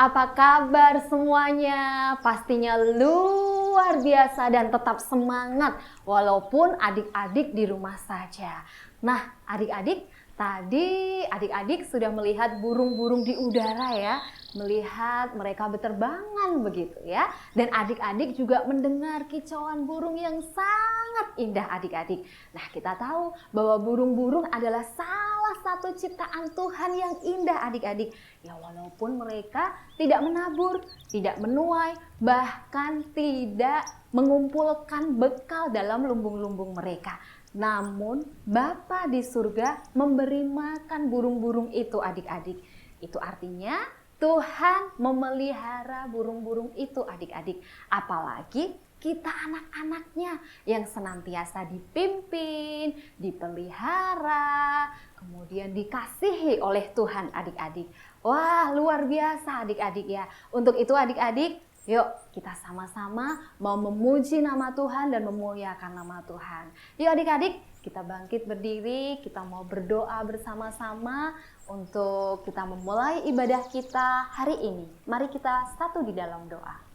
Apa kabar semuanya? Pastinya luar biasa dan tetap semangat walaupun adik-adik di rumah saja. Nah, adik-adik, tadi adik-adik sudah melihat burung-burung di udara ya, melihat mereka berterbangan begitu ya. Dan adik-adik juga mendengar kicauan burung yang sangat indah adik-adik. Nah, kita tahu bahwa burung-burung adalah salah satu ciptaan Tuhan yang indah adik-adik. Ya walaupun mereka tidak menabur, tidak menuai, bahkan tidak mengumpulkan bekal dalam lumbung-lumbung mereka. Namun Bapa di surga memberi makan burung-burung itu adik-adik. Itu artinya Tuhan memelihara burung-burung itu adik-adik. Apalagi kita anak-anaknya yang senantiasa dipimpin, dipelihara, kemudian dikasihi oleh Tuhan adik-adik. Wah, luar biasa adik-adik ya. Untuk itu adik-adik, yuk kita sama-sama mau memuji nama Tuhan dan memuliakan nama Tuhan. Yuk adik-adik, kita bangkit berdiri, kita mau berdoa bersama-sama untuk kita memulai ibadah kita hari ini. Mari kita satu di dalam doa.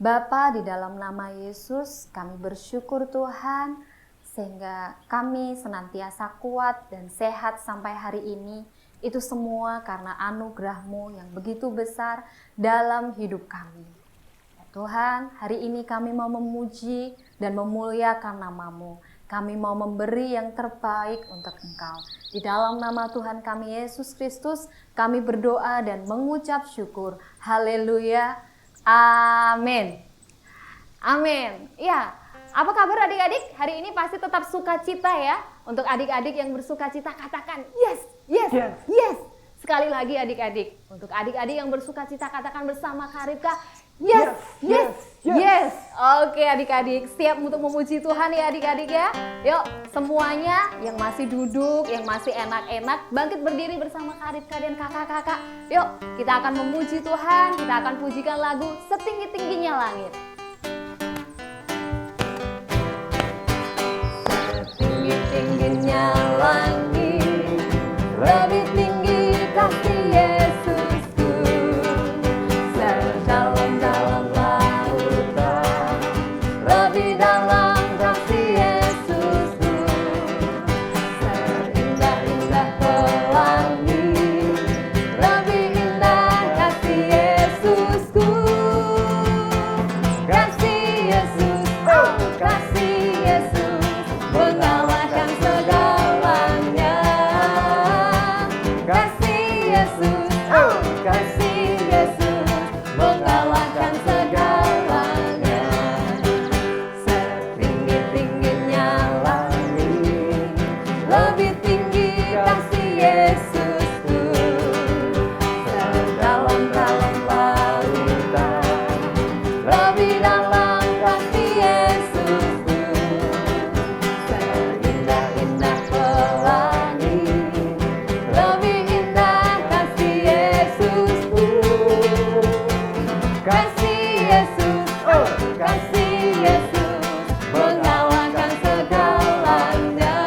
Bapa, di dalam nama Yesus, kami bersyukur Tuhan, sehingga kami senantiasa kuat dan sehat sampai hari ini. Itu semua karena anugerah-Mu yang begitu besar dalam hidup kami. Ya Tuhan, hari ini kami mau memuji dan memuliakan nama-Mu. Kami mau memberi yang terbaik untuk Engkau. Di dalam nama Tuhan kami Yesus Kristus, kami berdoa dan mengucap syukur. Haleluya. Amin. Amin. Ya, apa kabar adik-adik? Hari ini pasti tetap sukacita ya. Untuk adik-adik yang bersukacita katakan yes, yes, yes, yes. Sekali lagi adik-adik. Untuk adik-adik yang bersukacita katakan bersama Karibka yes, yes, yes, yes. Oke adik-adik, siap untuk memuji Tuhan ya adik-adik ya. Yuk semuanya yang masih duduk, yang masih enak-enak, bangkit berdiri bersama Karibka dan kakak-kakak. Yuk kita akan memuji Tuhan, kita akan pujikan lagu Setinggi-tingginya Langit. Setinggi-tingginya langit, lebih tinggi kasih Yesusku. Sedalam-dalam lautan, lebih dalam kasih Yesusku. Seindah-indah pelangi, lebih indah kasih Yesusku. Kasih Yesus, oh kasih Yesus, mengalahkan segalanya. Kasih Yesus, oh kasih Yesus, mengalahkan segalanya. Setinggi-tingginya langit, lebih tinggi kasih Yesusku. Sedalam-dalam lautan, lebih dalam kasih Yesusku. Seindah-indah pelangi, lebih indah kasih Yesusku. Kasih Yesus, oh kasih Yesus, mengalahkan segalanya.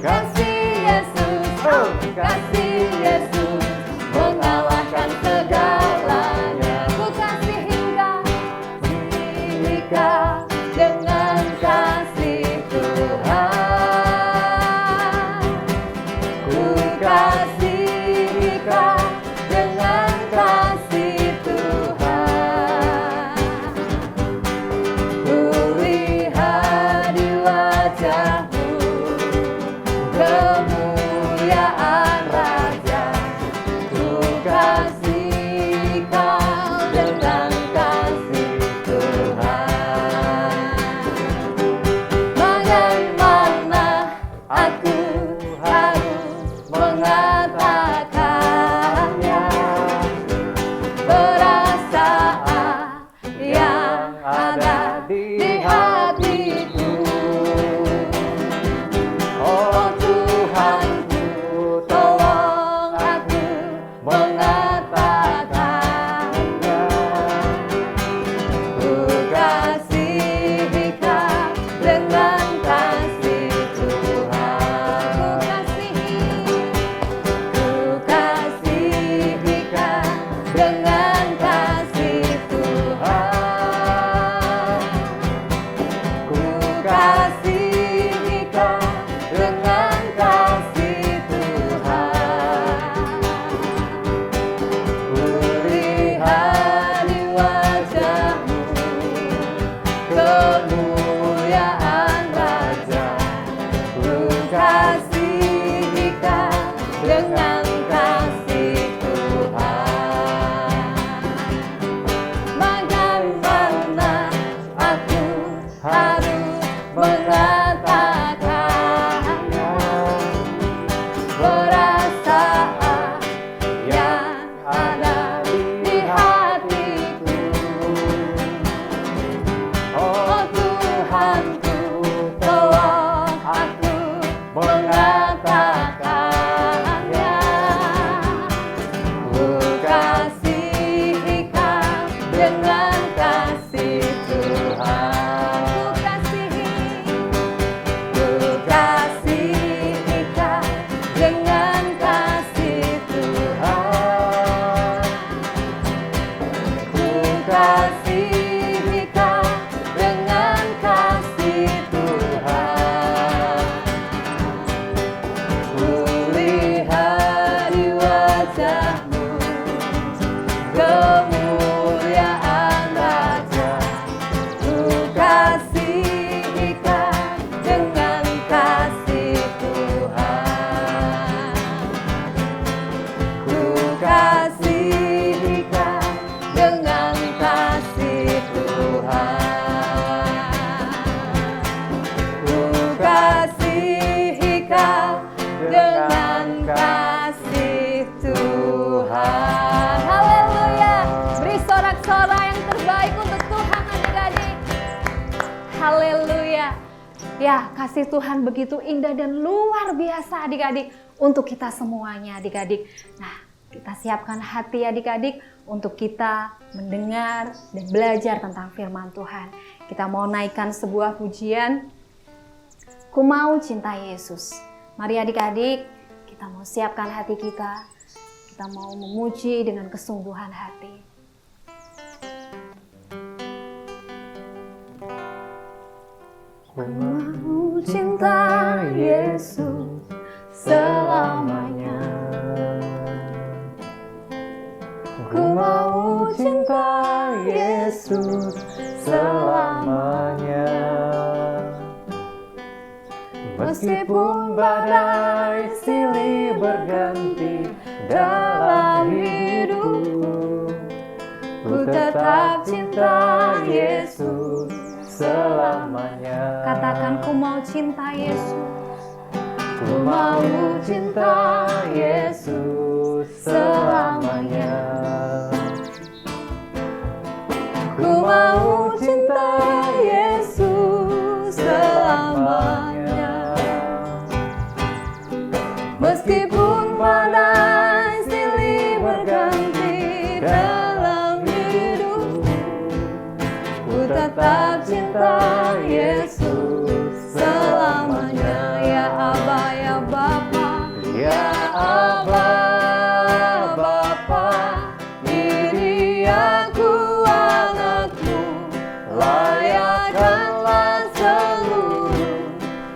Kasih Yesus, oh kasih Yesus, mengalahkan segalanya. Ku kasih hingga dengan kasih Tuhan. Ku kasih dengan kasih Tuhan. Ku lihat di wajah-Mu kemuliaan Ya, kasih Tuhan begitu indah dan luar biasa adik-adik untuk kita semuanya adik-adik. Nah, kita siapkan hati adik-adik untuk kita mendengar dan belajar tentang firman Tuhan. Kita mau naikkan sebuah pujian, Ku Mau Cinta Yesus. Mari adik-adik, kita mau siapkan hati kita. Kita mau memuji dengan kesungguhan hati. Ku mau cinta Yesus selamanya. Ku mau cinta Yesus selamanya. Meskipun badai silih berganti dalam hidupku, ku tetap cinta Yesus selamanya. Katakan, ku mau cinta Yesus. Ku mau cinta Yesus selamanya. Ku mau cinta Yesus selamanya. Meskipun badai silih berganti dalam hidupku, ku tetap cinta Yesus selamanya. Ya Aba, ya Bapa, ya Aba, Bapa, ini aku anakmu, layakkanlah seluruh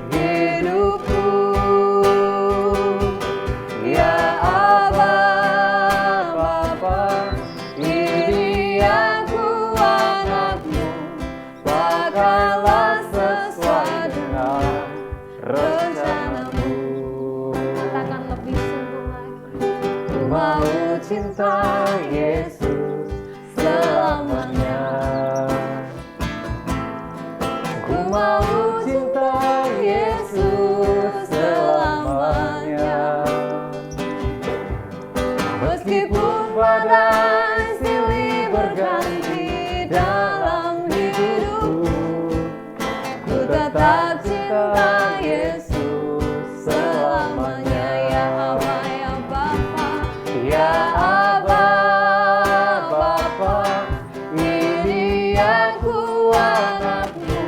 hidupku. Ya Aba, Bapa, ini aku anakmu, pakailah sesuai dengan rencanamu. Katakan lebih sungguh lagi. Ku mau cinta Yesus selamanya. Ku mau cinta Yesus selamanya. Meskipun badai silih berganti dalam hidupku, ku tetap cinta Yesus selamanya. Ya Aba, ya Bapa, ya Aba, Bapa, ini aku anakmu,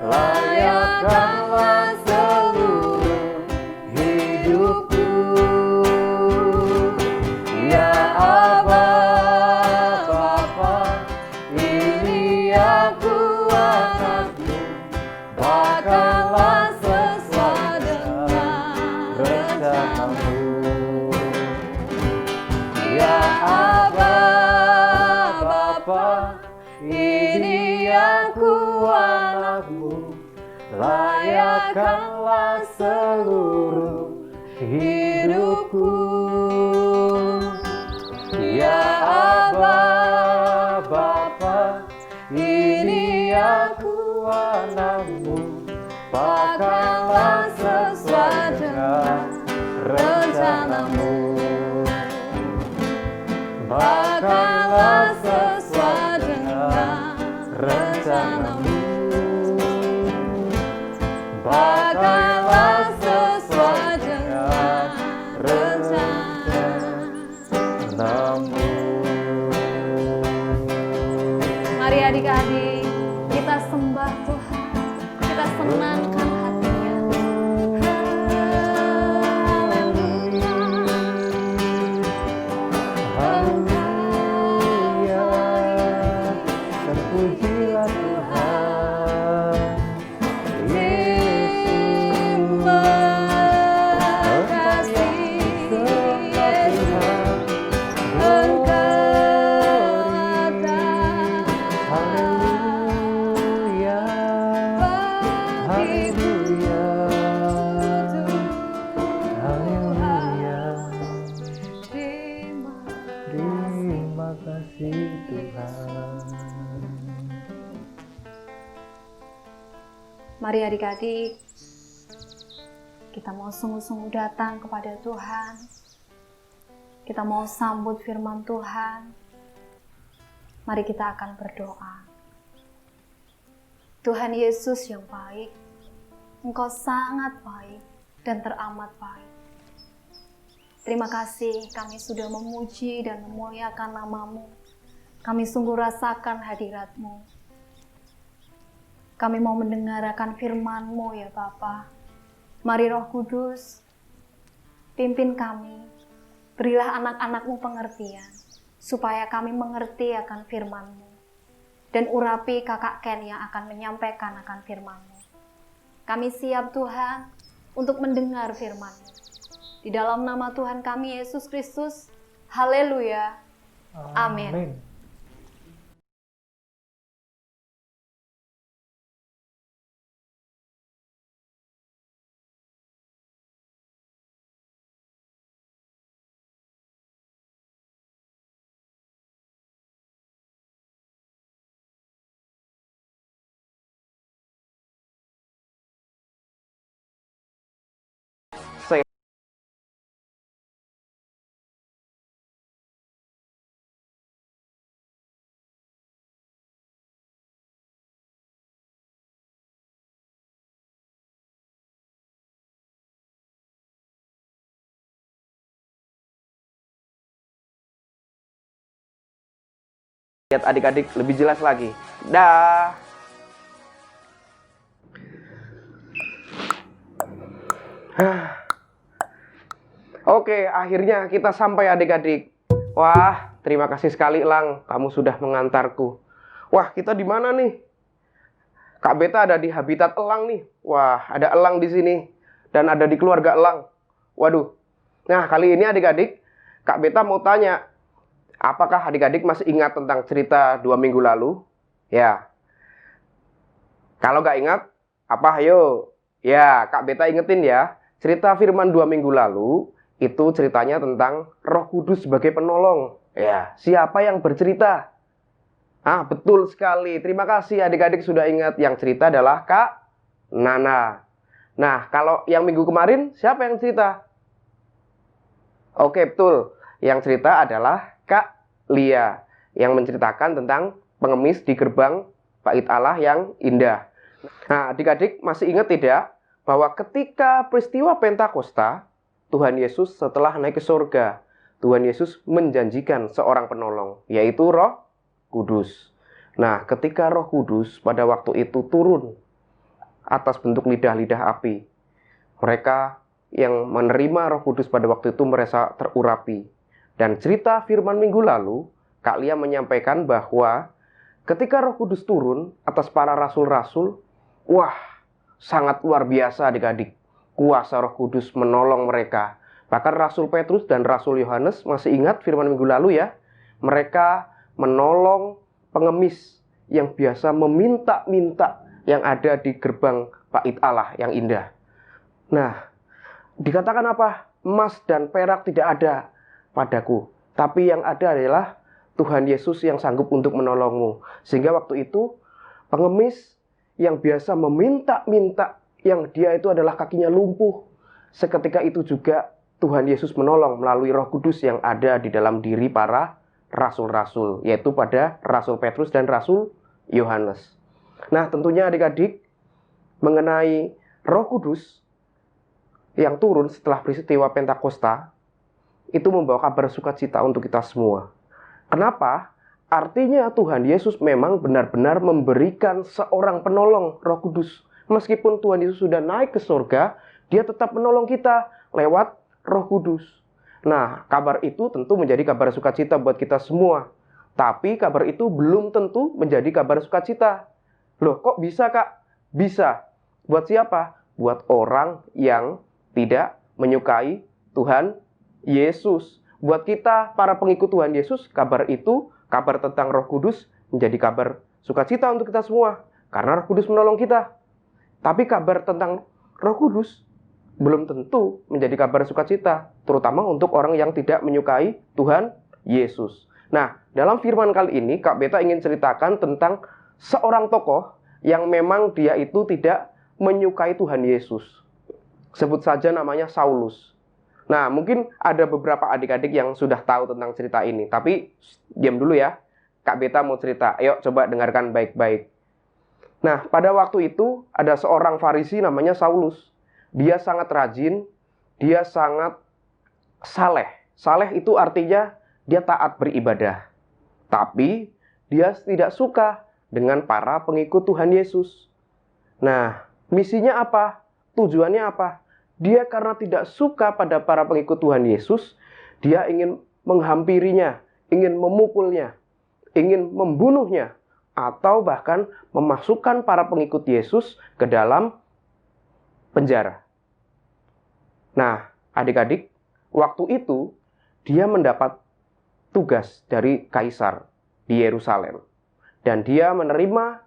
layakkanlah seluruh hidupku. Ya Aba, Bapa, ini aku anakmu, pakailah sesuai dengan rencanamu. Ya Aba, Bapa, ini aku anakmu, layakkanlah seluruh hidupku. Ya Aba, Bapa, ini aku anakmu, pakailah sesuai dengan rencanamu. Pakailah sesuai dengan rencanamu. Pakailah sesuai dengan rencanamu. Mari adik-adik, kita sembah Tuhan, kita senangkan hatinya. Haleluya, terpujilah Tuhan. Terima kasih Yesus, Engkau ada. Haleluya, haleluya, haleluya. Terima kasih Tuhan. Mari adik-adik, kita mau sungguh-sungguh datang kepada Tuhan. Kita mau sambut firman Tuhan. Mari kita akan berdoa. Tuhan Yesus yang baik, Engkau sangat baik dan teramat baik. Terima kasih kami sudah memuji dan memuliakan nama-Mu. Kami sungguh rasakan hadirat-Mu. Kami mau mendengarkan firman-Mu ya Bapa. Mari Roh Kudus, pimpin kami. Berilah anak-anak-Mu pengertian, supaya kami mengerti akan firman-Mu. Dan urapi kakak Ken yang akan menyampaikan akan firman-Mu. Kami siap Tuhan untuk mendengar firman-Mu. Di dalam nama Tuhan kami Yesus Kristus, haleluya, amin. Lihat adik-adik lebih jelas lagi. Dah. Oke, akhirnya kita sampai adik-adik. Wah, terima kasih sekali Elang, kamu sudah mengantarku. Wah, kita di mana nih? Kak Beta ada di habitat elang nih. Wah, ada elang di sini dan ada di keluarga elang. Waduh. Nah, kali ini adik-adik, Kak Beta mau tanya, apakah adik-adik masih ingat tentang cerita 2 minggu lalu? Ya. Kalau nggak ingat, apa ayo? Ya, Kak Beta ingetin ya. Cerita firman 2 minggu lalu, itu ceritanya tentang Roh Kudus sebagai penolong. Ya, siapa yang bercerita? Ah, betul sekali. Terima kasih adik-adik sudah ingat. Yang cerita adalah Kak Nana. Nah, kalau yang minggu kemarin, siapa yang cerita? Oke, betul. Yang cerita adalah Kak Lia yang menceritakan tentang pengemis di gerbang Bait Allah yang indah. Nah, adik-adik masih ingat tidak bahwa ketika peristiwa Pentakosta, Tuhan Yesus setelah naik ke surga, Tuhan Yesus menjanjikan seorang penolong, yaitu Roh Kudus. Nah, ketika Roh Kudus pada waktu itu turun atas bentuk lidah-lidah api, mereka yang menerima Roh Kudus pada waktu itu merasa terurapi. Dan cerita firman minggu lalu, Kak Lia menyampaikan bahwa ketika Roh Kudus turun atas para rasul-rasul, wah, sangat luar biasa adik-adik. Kuasa Roh Kudus menolong mereka. Bahkan Rasul Petrus dan Rasul Yohanes, masih ingat firman minggu lalu ya? Mereka menolong pengemis yang biasa meminta-minta yang ada di gerbang Bait Allah yang indah. Nah, dikatakan apa? Emas dan perak tidak ada padaku, tapi yang ada adalah Tuhan Yesus yang sanggup untuk menolongmu. Sehingga waktu itu pengemis yang biasa meminta-minta, yang dia itu adalah kakinya lumpuh, seketika itu juga Tuhan Yesus menolong melalui Roh Kudus yang ada di dalam diri para rasul-rasul, yaitu pada Rasul Petrus dan Rasul Yohanes. Nah, tentunya adik-adik, mengenai Roh Kudus yang turun setelah peristiwa Pentakosta, itu membawa kabar sukacita untuk kita semua. Kenapa? Artinya Tuhan Yesus memang benar-benar memberikan seorang penolong, Roh Kudus. Meskipun Tuhan Yesus sudah naik ke surga, dia tetap menolong kita lewat Roh Kudus. Nah, kabar itu tentu menjadi kabar sukacita buat kita semua. Tapi kabar itu belum tentu menjadi kabar sukacita. Loh, kok bisa, Kak? Bisa. Buat siapa? Buat orang yang tidak menyukai Tuhan Yesus. Buat kita, para pengikut Tuhan Yesus, kabar itu, kabar tentang Roh Kudus, menjadi kabar sukacita untuk kita semua. Karena Roh Kudus menolong kita. Tapi kabar tentang Roh Kudus belum tentu menjadi kabar sukacita. Terutama untuk orang yang tidak menyukai Tuhan Yesus. Nah, dalam firman kali ini, Kak Beta ingin ceritakan tentang seorang tokoh yang memang dia itu tidak menyukai Tuhan Yesus. Sebut saja namanya Saulus. Nah, mungkin ada beberapa adik-adik yang sudah tahu tentang cerita ini. Tapi, diam dulu ya. Kak Beta mau cerita. Ayo, coba dengarkan baik-baik. Nah, pada waktu itu ada seorang Farisi namanya Saulus. Dia sangat rajin, dia sangat saleh. Saleh itu artinya dia taat beribadah. Tapi dia tidak suka dengan para pengikut Tuhan Yesus. Nah, misinya apa? Tujuannya apa? Dia karena tidak suka pada para pengikut Tuhan Yesus, dia ingin menghampirinya, ingin memukulnya, ingin membunuhnya, atau bahkan memasukkan para pengikut Yesus ke dalam penjara. Nah, adik-adik, waktu itu dia mendapat tugas dari kaisar di Yerusalem. Dan dia menerima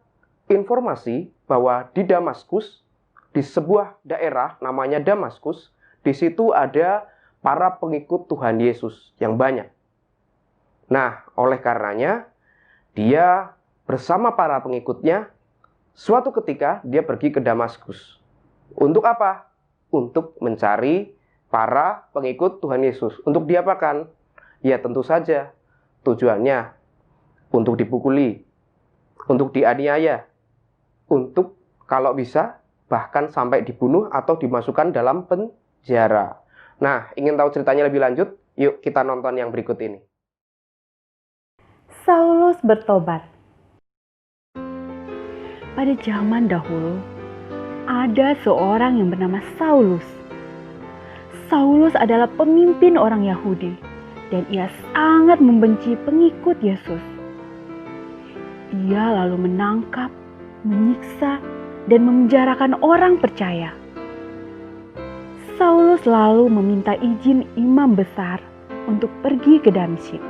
informasi bahwa di Damaskus, di sebuah daerah namanya Damaskus, di situ ada para pengikut Tuhan Yesus yang banyak. Nah, oleh karenanya, dia bersama para pengikutnya, suatu ketika dia pergi ke Damaskus. Untuk apa? Untuk mencari para pengikut Tuhan Yesus. Untuk diapakan? Ya tentu saja tujuannya untuk dipukuli, untuk dianiaya, untuk kalau bisa bahkan sampai dibunuh atau dimasukkan dalam penjara. Nah, ingin tahu ceritanya lebih lanjut? Yuk kita nonton yang berikut ini. Saulus bertobat. Pada zaman dahulu, ada seorang yang bernama Saulus. Saulus adalah pemimpin orang Yahudi, dan ia sangat membenci pengikut Yesus. Ia lalu menangkap, menyiksa, dan memenjarakan orang percaya. Saulus lalu meminta izin imam besar untuk pergi ke Damsyik.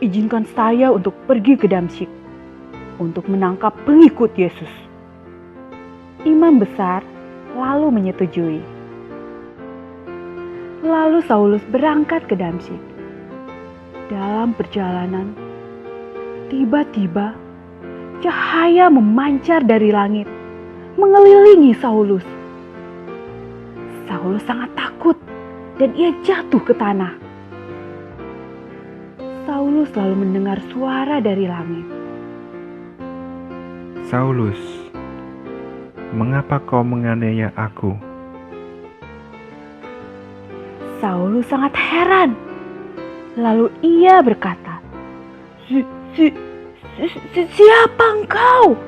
Izinkan saya untuk pergi ke Damsyik untuk menangkap pengikut Yesus. Imam besar lalu menyetujui. Lalu Saulus berangkat ke Damsyik. Dalam perjalanan, tiba-tiba cahaya memancar dari langit, mengelilingi Saulus. Saulus sangat takut dan ia jatuh ke tanah. Saulus lalu mendengar suara dari langit. Saulus, mengapa kau menganiaya aku? Saulus sangat heran. Lalu ia berkata, Siapa engkau?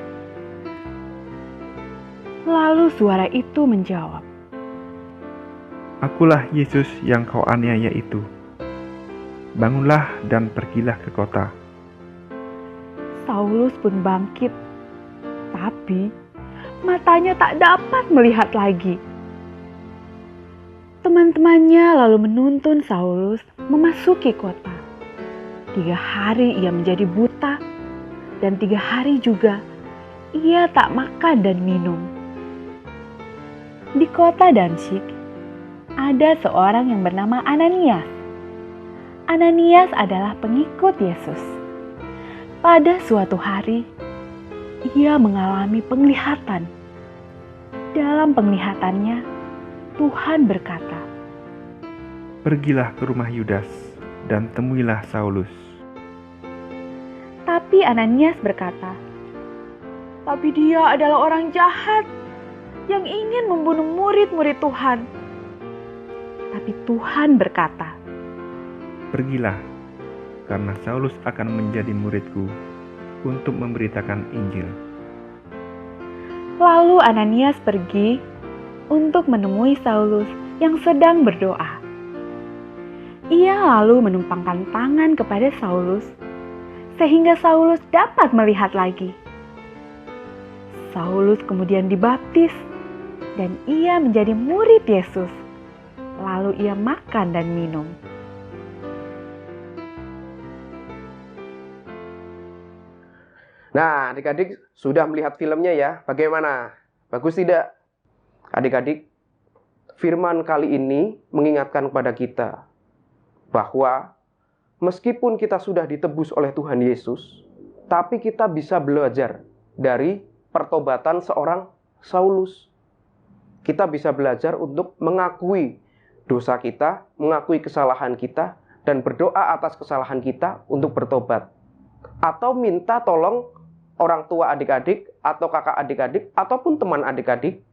Lalu suara itu menjawab, Akulah Yesus yang kau aniaya itu. Bangunlah dan pergilah ke kota. Saulus pun bangkit, tapi matanya tak dapat melihat lagi. Teman-temannya lalu menuntun Saulus memasuki kota. 3 hari ia menjadi buta, dan 3 hari juga ia tak makan dan minum. Di kota Damsyik, ada seorang yang bernama Ananias. Ananias adalah pengikut Yesus. Pada suatu hari, ia mengalami penglihatan. Dalam penglihatannya, Tuhan berkata, Pergilah ke rumah Yudas dan temuilah Saulus. Tapi Ananias berkata, Tapi dia adalah orang jahat yang ingin membunuh murid-murid Tuhan. Tapi Tuhan berkata, Pergilah, karena Saulus akan menjadi muridku untuk memberitakan Injil. Lalu Ananias pergi untuk menemui Saulus yang sedang berdoa. Ia lalu menumpangkan tangan kepada Saulus, sehingga Saulus dapat melihat lagi. Saulus kemudian dibaptis, dan ia menjadi murid Yesus. Lalu ia makan dan minum. Nah, adik-adik sudah melihat filmnya ya. Bagaimana? Bagus tidak? Adik-adik, firman kali ini mengingatkan kepada kita bahwa meskipun kita sudah ditebus oleh Tuhan Yesus, tapi kita bisa belajar dari pertobatan seorang Saulus. Kita bisa belajar untuk mengakui dosa kita, mengakui kesalahan kita, dan berdoa atas kesalahan kita untuk bertobat. Atau minta tolong orang tua adik-adik, atau kakak adik-adik, ataupun teman adik-adik,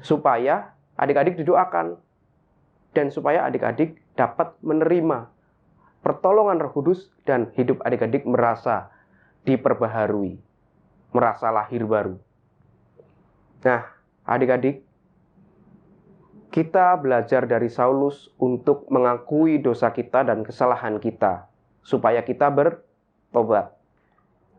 supaya adik-adik didoakan, dan supaya adik-adik dapat menerima pertolongan Roh Kudus, dan hidup adik-adik merasa diperbaharui, merasa lahir baru. Nah, adik-adik, kita belajar dari Saulus untuk mengakui dosa kita dan kesalahan kita, supaya kita bertobat.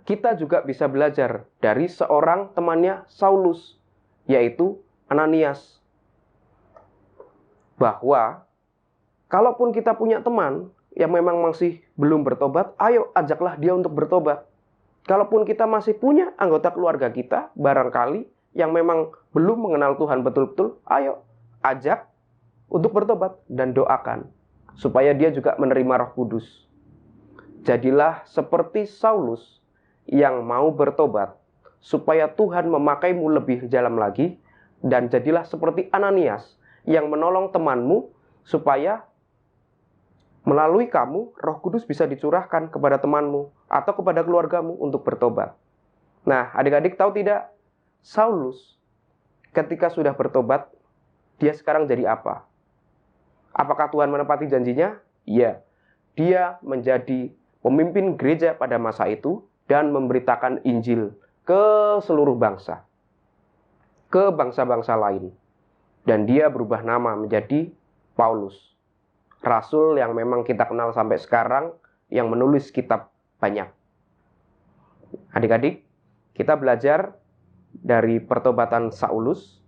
Kita juga bisa belajar dari seorang temannya Saulus, yaitu Ananias, bahwa kalaupun kita punya teman yang memang masih belum bertobat, ayo ajaklah dia untuk bertobat. Kalaupun kita masih punya anggota keluarga kita, barangkali yang memang belum mengenal Tuhan betul-betul, ayo ajak untuk bertobat dan doakan supaya dia juga menerima Roh Kudus. Jadilah seperti Saulus yang mau bertobat supaya Tuhan memakaimu lebih dalam lagi, dan jadilah seperti Ananias yang menolong temanmu supaya melalui kamu Roh Kudus bisa dicurahkan kepada temanmu atau kepada keluargamu untuk bertobat. Nah, adik-adik tahu tidak? Saulus ketika sudah bertobat, dia sekarang jadi apa? Apakah Tuhan menepati janjinya? Iya. Dia menjadi pemimpin gereja pada masa itu dan memberitakan Injil ke seluruh bangsa, ke bangsa-bangsa lain. Dan dia berubah nama menjadi Paulus, rasul yang memang kita kenal sampai sekarang, yang menulis kitab banyak. Adik-adik, kita belajar dari pertobatan Saulus,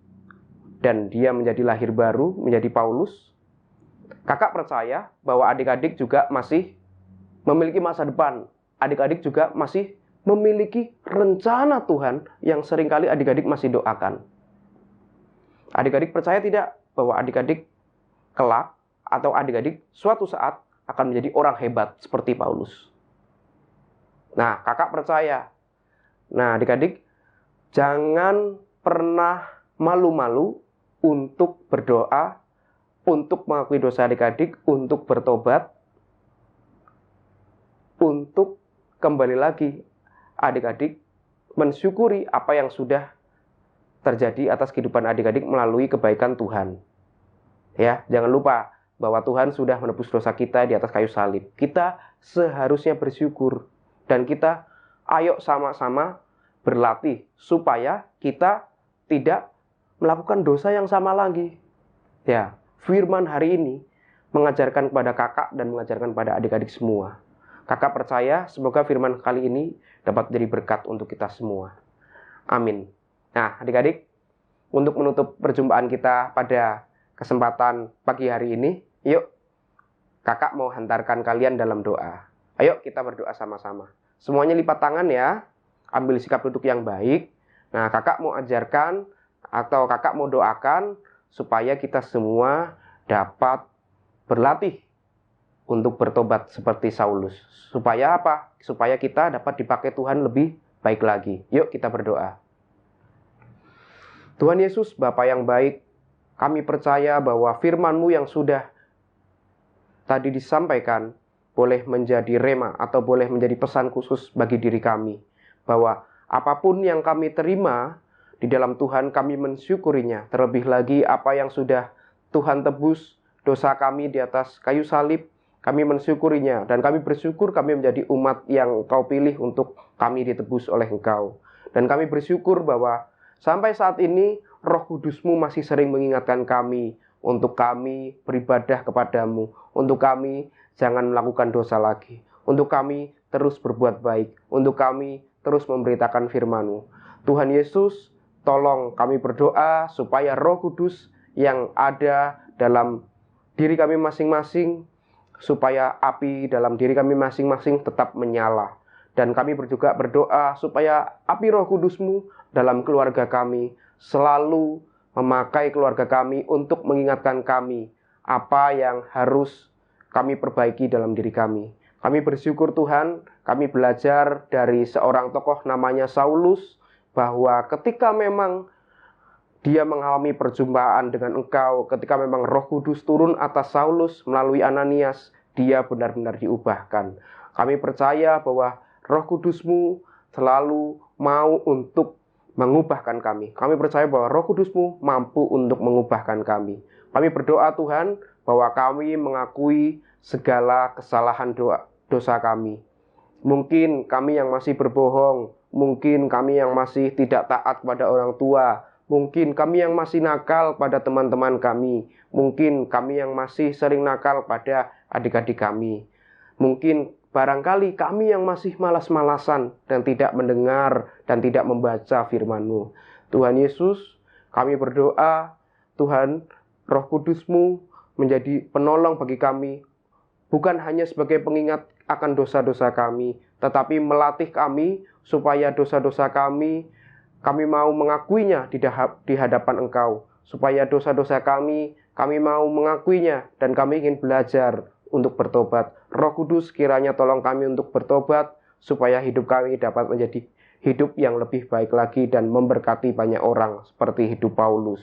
dan dia menjadi lahir baru, menjadi Paulus. Kakak percaya bahwa adik-adik juga masih memiliki masa depan. Adik-adik juga masih memiliki rencana Tuhan yang seringkali adik-adik masih doakan. Adik-adik percaya tidak bahwa adik-adik kelak atau adik-adik suatu saat akan menjadi orang hebat seperti Paulus? Nah, kakak percaya. Nah, adik-adik, jangan pernah malu-malu untuk berdoa, untuk mengakui dosa adik-adik, untuk bertobat, untuk kembali lagi adik-adik mensyukuri apa yang sudah terjadi atas kehidupan adik-adik melalui kebaikan Tuhan. Ya, jangan lupa bahwa Tuhan sudah menebus dosa kita di atas kayu salib. Kita seharusnya bersyukur, dan kita ayo sama-sama berlatih supaya kita tidak melakukan dosa yang sama lagi. Ya, firman hari ini mengajarkan kepada kakak dan mengajarkan pada adik-adik semua. Kakak percaya semoga firman kali ini dapat menjadi berkat untuk kita semua. Amin. Nah, adik-adik, untuk menutup perjumpaan kita pada kesempatan pagi hari ini, yuk kakak mau hantarkan kalian dalam doa. Ayo kita berdoa sama-sama. Semuanya lipat tangan ya. Ambil sikap duduk yang baik. Nah, kakak mau ajarkan atau kakak mau doakan supaya kita semua dapat berlatih untuk bertobat seperti Saulus. Supaya apa? Supaya kita dapat dipakai Tuhan lebih baik lagi. Yuk kita berdoa. Tuhan Yesus, Bapa yang baik, kami percaya bahwa firman-Mu yang sudah tadi disampaikan boleh menjadi rema atau boleh menjadi pesan khusus bagi diri kami. Bahwa apapun yang kami terima di dalam Tuhan, kami mensyukurinya. Terlebih lagi apa yang sudah Tuhan tebus dosa kami di atas kayu salib, kami mensyukurinya. Dan kami bersyukur kami menjadi umat yang Engkau pilih untuk kami ditebus oleh Engkau. Dan kami bersyukur bahwa sampai saat ini Roh Kudus-Mu masih sering mengingatkan kami untuk kami beribadah kepadamu, untuk kami jangan melakukan dosa lagi, untuk kami terus berbuat baik, untuk kami terus memberitakan firman-Mu. Tuhan Yesus, tolong kami berdoa supaya Roh Kudus yang ada dalam diri kami masing-masing, supaya api dalam diri kami masing-masing tetap menyala. Dan kami juga berdoa supaya api Roh Kudus-Mu dalam keluarga kami selalu memakai keluarga kami untuk mengingatkan kami apa yang harus kami perbaiki dalam diri kami. Kami bersyukur Tuhan, kami belajar dari seorang tokoh namanya Saulus, bahwa ketika memang dia mengalami perjumpaan dengan Engkau, ketika memang Roh Kudus turun atas Saulus melalui Ananias, dia benar-benar diubahkan. Kami percaya bahwa Roh Kudus-Mu selalu mau untuk mengubahkan kami. Kami percaya bahwa Roh Kudus-Mu mampu untuk mengubahkan kami. Kami berdoa Tuhan bahwa kami mengakui segala kesalahan dosa kami. Mungkin kami yang masih berbohong, mungkin kami yang masih tidak taat kepada orang tua, mungkin kami yang masih nakal pada teman-teman kami, mungkin kami yang masih sering nakal pada adik-adik kami. Mungkin barangkali kami yang masih malas-malasan dan tidak mendengar dan tidak membaca firman-Mu. Tuhan Yesus, kami berdoa, Tuhan, Roh Kudus-Mu menjadi penolong bagi kami, bukan hanya sebagai pengingat akan dosa-dosa kami, tetapi melatih kami supaya dosa-dosa kami mau mengakuinya di hadapan Engkau. Supaya dosa-dosa kami mau mengakuinya dan kami ingin belajar untuk bertobat. Roh Kudus kiranya tolong kami untuk bertobat supaya hidup kami dapat menjadi hidup yang lebih baik lagi dan memberkati banyak orang seperti hidup Paulus.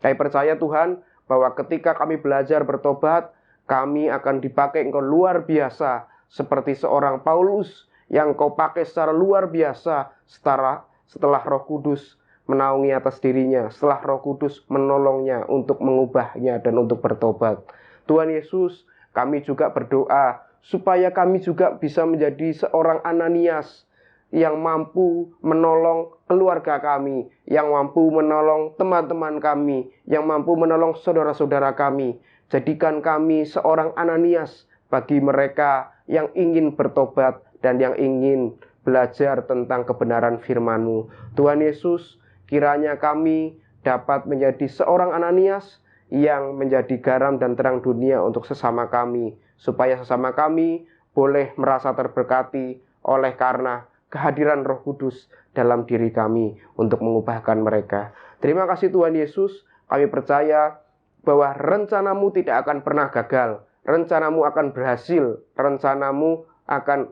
Kami percaya Tuhan bahwa ketika kami belajar bertobat, kami akan dipakai Engkau luar biasa seperti seorang Paulus yang Kau pakai secara luar biasa setelah Roh Kudus menaungi atas dirinya, setelah Roh Kudus menolongnya untuk mengubahnya dan untuk bertobat. Tuhan Yesus, kami juga berdoa supaya kami juga bisa menjadi seorang Ananias yang mampu menolong keluarga kami, yang mampu menolong teman-teman kami, yang mampu menolong saudara-saudara kami. Jadikan kami seorang Ananias bagi mereka yang ingin bertobat dan yang ingin belajar tentang kebenaran firman-Mu. Tuhan Yesus, kiranya kami dapat menjadi seorang Ananias yang menjadi garam dan terang dunia untuk sesama kami, supaya sesama kami boleh merasa terberkati oleh karena kehadiran Roh Kudus dalam diri kami untuk mengubahkan mereka. Terima kasih Tuhan Yesus, kami percaya bahwa rencana-Mu tidak akan pernah gagal, rencana-Mu akan berhasil, rencana-Mu akan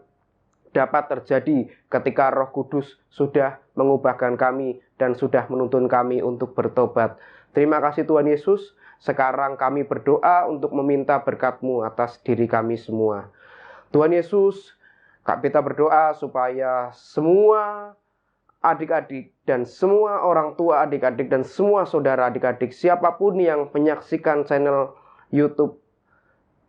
dapat terjadi ketika Roh Kudus sudah mengubahkan kami dan sudah menuntun kami untuk bertobat. Terima kasih Tuhan Yesus. Sekarang kami berdoa untuk meminta berkat-Mu atas diri kami semua. Tuhan Yesus, Kak Beta berdoa supaya semua adik-adik dan semua orang tua adik-adik dan semua saudara adik-adik, siapapun yang menyaksikan channel YouTube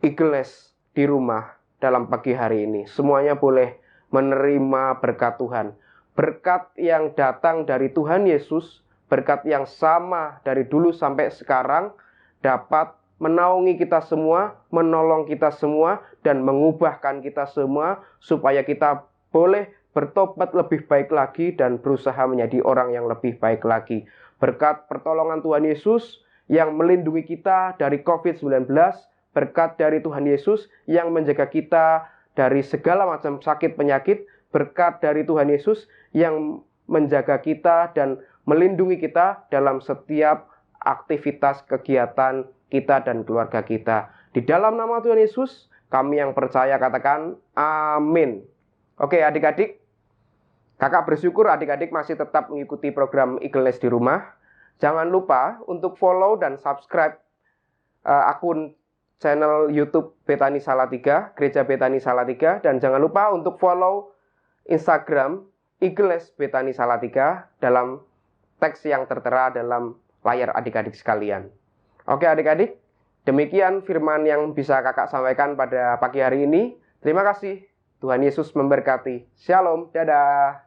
Igles di rumah dalam pagi hari ini, semuanya boleh menerima berkat Tuhan. Berkat yang datang dari Tuhan Yesus, berkat yang sama dari dulu sampai sekarang, dapat menaungi kita semua, menolong kita semua, dan mengubahkan kita semua, supaya kita boleh bertobat lebih baik lagi dan berusaha menjadi orang yang lebih baik lagi. Berkat pertolongan Tuhan Yesus yang melindungi kita dari COVID-19, berkat dari Tuhan Yesus yang menjaga kita dari segala macam sakit penyakit, berkat dari Tuhan Yesus yang menjaga kita dan melindungi kita dalam setiap aktivitas kegiatan kita dan keluarga kita. Di dalam nama Tuhan Yesus, kami yang percaya katakan amin. Oke adik-adik, kakak bersyukur adik-adik masih tetap mengikuti program Igles di rumah. Jangan lupa untuk follow dan subscribe akun channel YouTube Betani Salatiga, Gereja Betani Salatiga, dan jangan lupa untuk follow Instagram Igles Betani Salatiga dalam teks yang tertera dalam layar adik-adik sekalian. Oke adik-adik, demikian firman yang bisa kakak sampaikan pada pagi hari ini. Terima kasih, Tuhan Yesus memberkati. Shalom, dadah.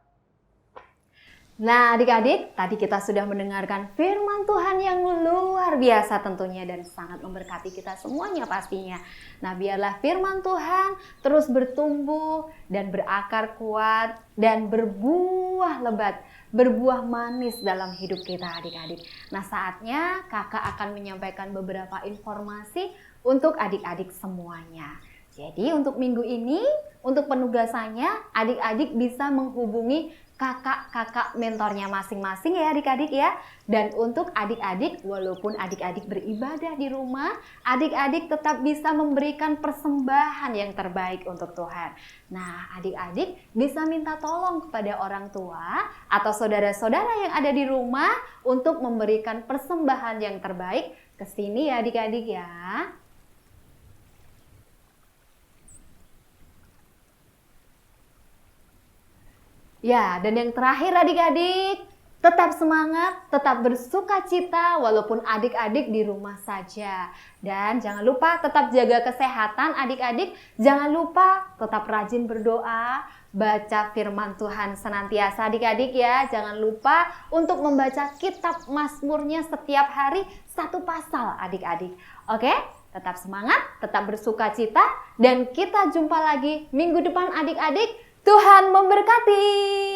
Nah adik-adik, tadi kita sudah mendengarkan firman Tuhan yang luar biasa tentunya dan sangat memberkati kita semuanya pastinya. Nah biarlah firman Tuhan terus bertumbuh dan berakar kuat dan berbuah lebat, berbuah manis dalam hidup kita adik-adik. Nah saatnya kakak akan menyampaikan beberapa informasi untuk adik-adik semuanya. Jadi untuk minggu ini, untuk penugasannya adik-adik bisa menghubungi kakak-kakak mentornya masing-masing ya adik-adik ya. Dan untuk adik-adik, walaupun adik-adik beribadah di rumah, adik-adik tetap bisa memberikan persembahan yang terbaik untuk Tuhan. Nah adik-adik bisa minta tolong kepada orang tua atau saudara-saudara yang ada di rumah untuk memberikan persembahan yang terbaik ke sini ya adik-adik ya. Ya, dan yang terakhir adik-adik, tetap semangat, tetap bersuka cita walaupun adik-adik di rumah saja. Dan jangan lupa tetap jaga kesehatan adik-adik. Jangan lupa tetap rajin berdoa, baca firman Tuhan senantiasa adik-adik ya. Jangan lupa untuk membaca kitab Mazmurnya setiap hari 1 pasal adik-adik. Oke? Tetap semangat, tetap bersuka cita, dan kita jumpa lagi minggu depan adik-adik. Tuhan memberkati.